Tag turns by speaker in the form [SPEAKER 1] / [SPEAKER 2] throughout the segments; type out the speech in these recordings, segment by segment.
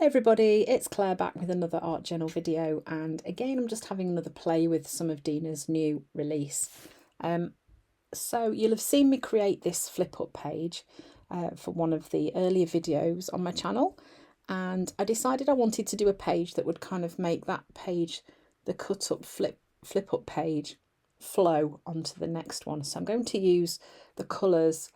[SPEAKER 1] Hi everybody, it's Claire back with another art journal video, and again I'm just having another play with some of Dina's new release. So you'll have seen me create this flip up page for one of the earlier videos on my channel, and I decided I wanted to do a page that would kind of make that page, the cut up flip up page, flow onto the next one. So I'm going to use the colours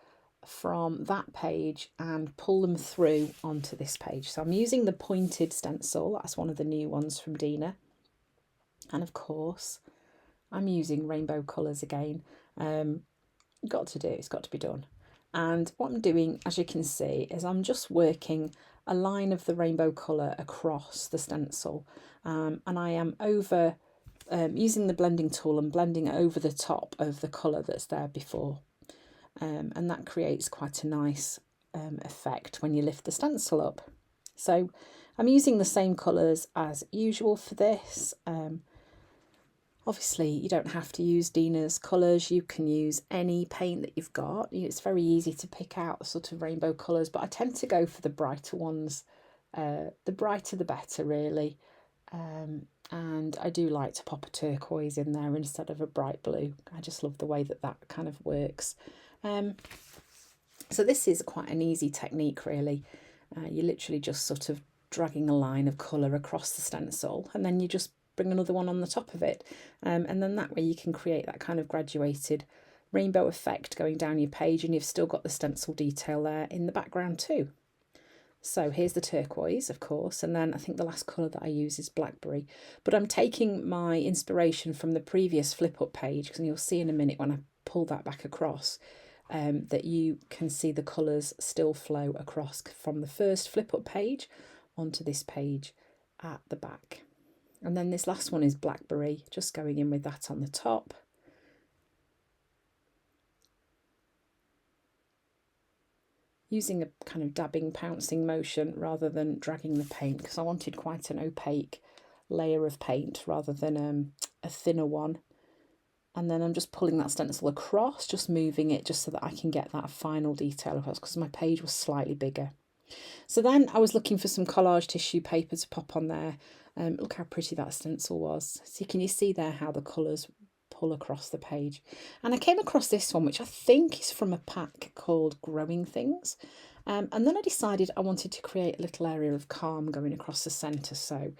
[SPEAKER 1] from that page and pull them through onto this page. So I'm using the pointed stencil, that's one of the new ones from Dina, and of course I'm using rainbow colours again. Got to do, it's got to be done. And what I'm doing, as you can see, is I'm just working a line of the rainbow colour across the stencil, and I am over using the blending tool and blending over the top of the colour that's there before. And that creates quite a nice effect when you lift the stencil up. So I'm using the same colours as usual for this. Obviously you don't have to use Dina's colours, you can use any paint that you've got. It's very easy to pick out sort of rainbow colours, but I tend to go for the brighter ones. The brighter the better, really. And I do like to pop a turquoise in there instead of a bright blue. I just love the way that that kind of works. So this is quite an easy technique, really. You're literally just sort of dragging a line of colour across the stencil, and then you just bring another one on the top of it, and then that way you can create that kind of graduated rainbow effect going down your page, and you've still got the stencil detail there in the background too. So here's the turquoise, of course, and then I think the last colour that I use is blackberry. But I'm taking my inspiration from the previous flip up page, because you'll see in a minute when I pull that back across that you can see the colours still flow across from the first flip up page onto this page at the back. And then this last one is blackberry, just going in with that on the top. Using a kind of dabbing, pouncing motion rather than dragging the paint, because I wanted quite an opaque layer of paint rather than a thinner one. And then I'm just pulling that stencil across, just moving it just so that I can get that final detail across, because my page was slightly bigger. So then I was looking for some collage tissue paper to pop on there. Look how pretty that stencil was. So can you see there how the colours pull across the page? And I came across this one, which I think is from a pack called Growing Things. And then I decided I wanted to create a little area of calm going across the centre. So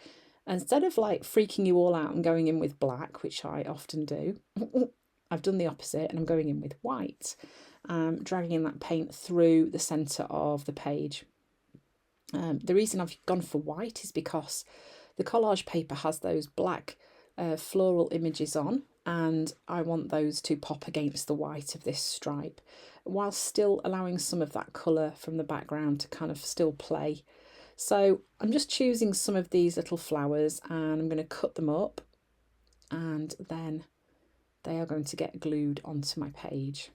[SPEAKER 1] instead of like freaking you all out and going in with black, which I often do, I've done the opposite and I'm going in with white, dragging in that paint through the centre of the page. The reason I've gone for white is because the collage paper has those black floral images on, and I want those to pop against the white of this stripe, while still allowing some of that colour from the background to kind of still play. So I'm just choosing some of these little flowers and I'm going to cut them up, and then they are going to get glued onto my page.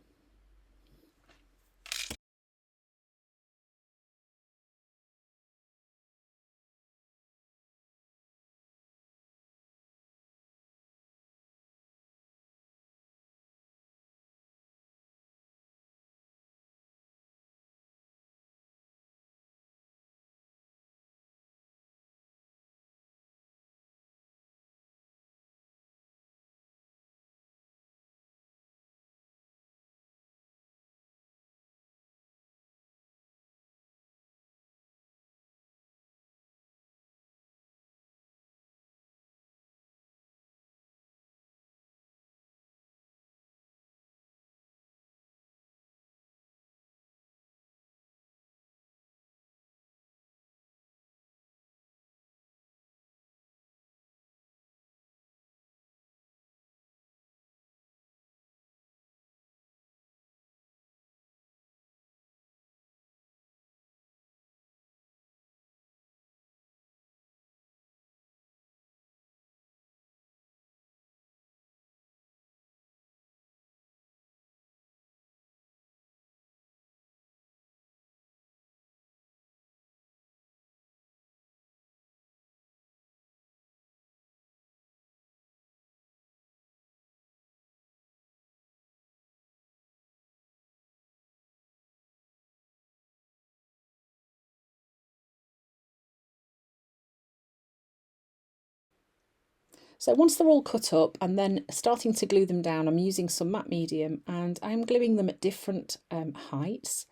[SPEAKER 1] So once they're all cut up and then starting to glue them down, I'm using some matte medium and I'm gluing them at different heights.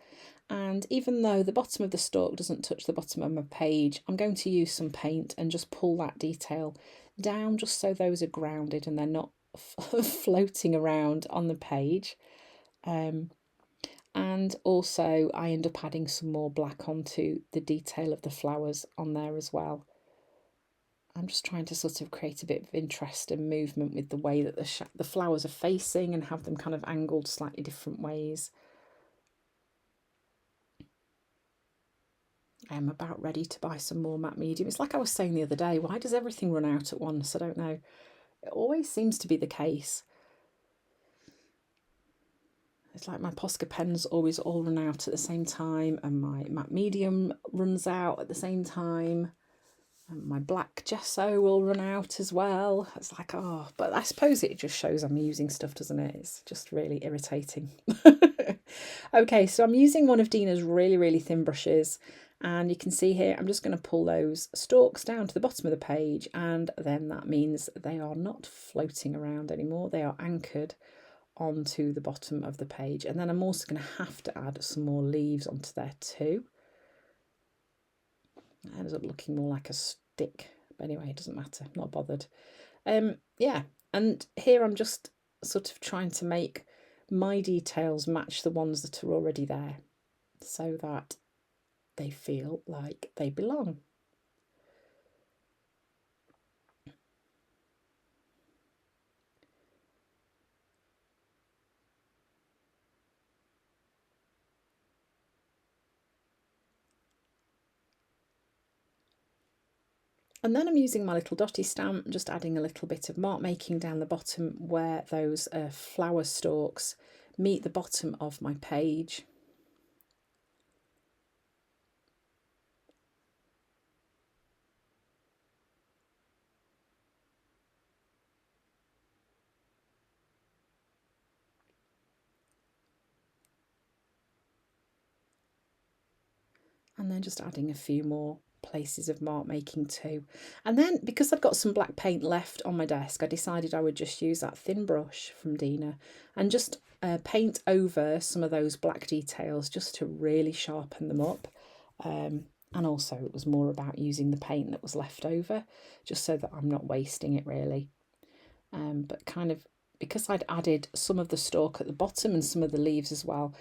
[SPEAKER 1] And even though the bottom of the stalk doesn't touch the bottom of my page, I'm going to use some paint and just pull that detail down just so those are grounded and they're not floating around on the page. And also I end up adding some more black onto the detail of the flowers on there as well. I'm just trying to sort of create a bit of interest and movement with the way that the flowers are facing and have them kind of angled slightly different ways. I am about ready to buy some more matte medium. It's like I was saying the other day, why does everything run out at once? I don't know. It always seems to be the case. It's like my Posca pens always all run out at the same time and my matte medium runs out at the same time. And my black gesso will run out as well. It's like, oh, but I suppose it just shows I'm using stuff, doesn't it? It's just really irritating. Okay, so I'm using one of Dina's really thin brushes. And you can see here, I'm just going to pull those stalks down to the bottom of the page. And then that means they are not floating around anymore. They are anchored onto the bottom of the page. And then I'm also going to have to add some more leaves onto there too. It ends up looking more like a stick, but anyway, it doesn't matter, I'm not bothered. Yeah, and here I'm just sort of trying to make my details match the ones that are already there so that they feel like they belong. And then I'm using my little dotty stamp, just adding a little bit of mark making down the bottom where those flower stalks meet the bottom of my page. And then just adding a few more places of mark making too. And then because I've got some black paint left on my desk, I decided I would just use that thin brush from Dina and just paint over some of those black details just to really sharpen them up. And also it was more about using the paint that was left over just so that I'm not wasting it really. But kind of because I'd added some of the stalk at the bottom and some of the leaves as well,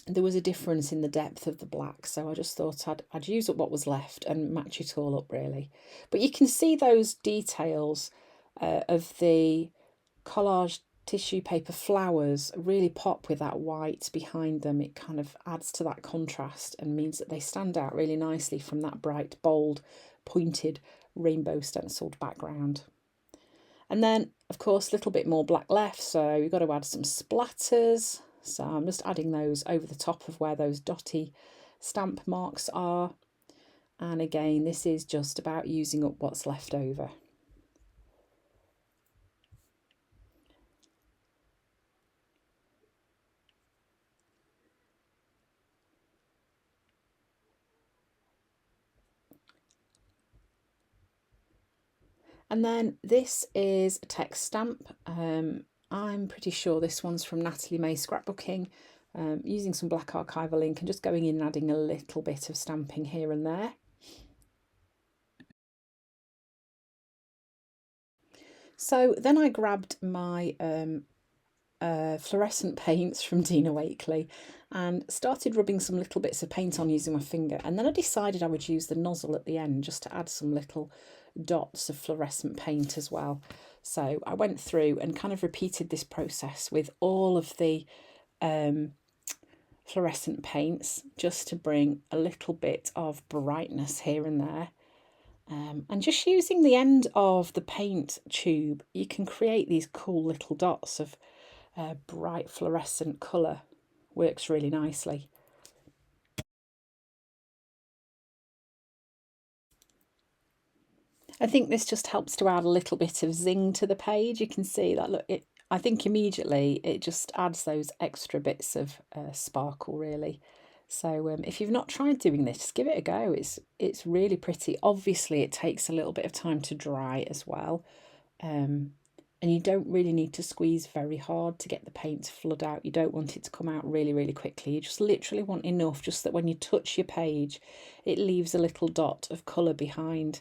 [SPEAKER 1] there was a difference in the depth of the black, so I just thought I'd use up what was left and match it all up really. But you can see those details of the collage tissue paper flowers really pop with that white behind them. It kind of adds to that contrast and means that they stand out really nicely from that bright, bold, pointed rainbow stenciled background. And then, of course, a little bit more black left, so you've got to add some splatters. So I'm just adding those over the top of where those dotty stamp marks are. And again, this is just about using up what's left over. And then this is a text stamp. I'm pretty sure this one's from Wakley May Scrapbooking, using some black archival ink and just going in and adding a little bit of stamping here and there. So then I grabbed my fluorescent paints from Dina Wakley and started rubbing some little bits of paint on using my finger, and then I decided I would use the nozzle at the end just to add some little dots of fluorescent paint as well. So I went through and kind of repeated this process with all of the fluorescent paints just to bring a little bit of brightness here and there. And just using the end of the paint tube, you can create these cool little dots of bright fluorescent colour. Works really nicely. I think this just helps to add a little bit of zing to the page. You can see that, look, I think immediately it just adds those extra bits of sparkle really. So if you've not tried doing this, just give it a go. It's really pretty. Obviously, it takes a little bit of time to dry as well. And you don't really need to squeeze very hard to get the paint to flood out. You don't want it to come out really, really quickly. You just literally want enough just that when you touch your page, it leaves a little dot of colour behind.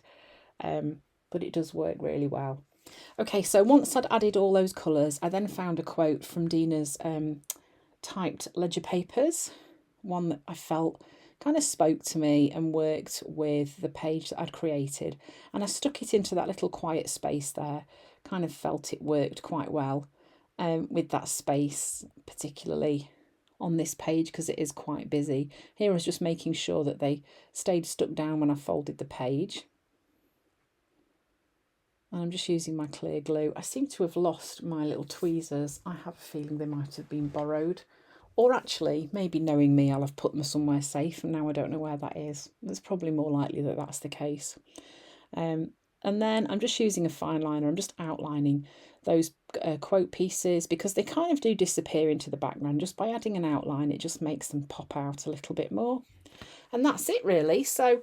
[SPEAKER 1] But it does work really well. Okay, so once I'd added all those colours, I then found a quote from Dina's typed ledger papers, one that I felt kind of spoke to me and worked with the page that I'd created. And I stuck it into that little quiet space there, kind of felt it worked quite well with that space, particularly on this page because it is quite busy. Here I was just making sure that they stayed stuck down when I folded the page. And I'm just using my clear glue. I seem to have lost my little tweezers. I have a feeling they might have been borrowed. Or actually, maybe knowing me, I'll have put them somewhere safe and now I don't know where that is. It's probably more likely that that's the case. And then I'm just using a fine liner. I'm just outlining those quote pieces because they kind of do disappear into the background. Just by adding an outline, it just makes them pop out a little bit more. And that's it really. So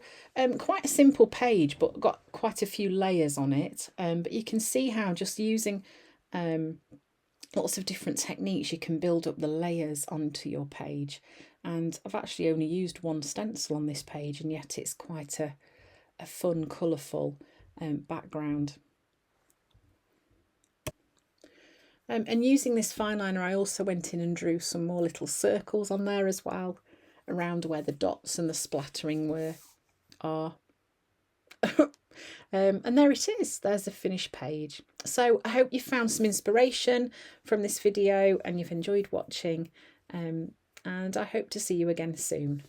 [SPEAKER 1] quite a simple page, but got quite a few layers on it. But you can see how just using lots of different techniques, you can build up the layers onto your page. And I've actually only used one stencil on this page, and yet it's quite a fun, colourful background. And using this fine liner, I also went in and drew some more little circles on there as well, around where the dots and the splattering are. And there it is, there's the finished page. So I hope you found some inspiration from this video and you've enjoyed watching, and I hope to see you again soon.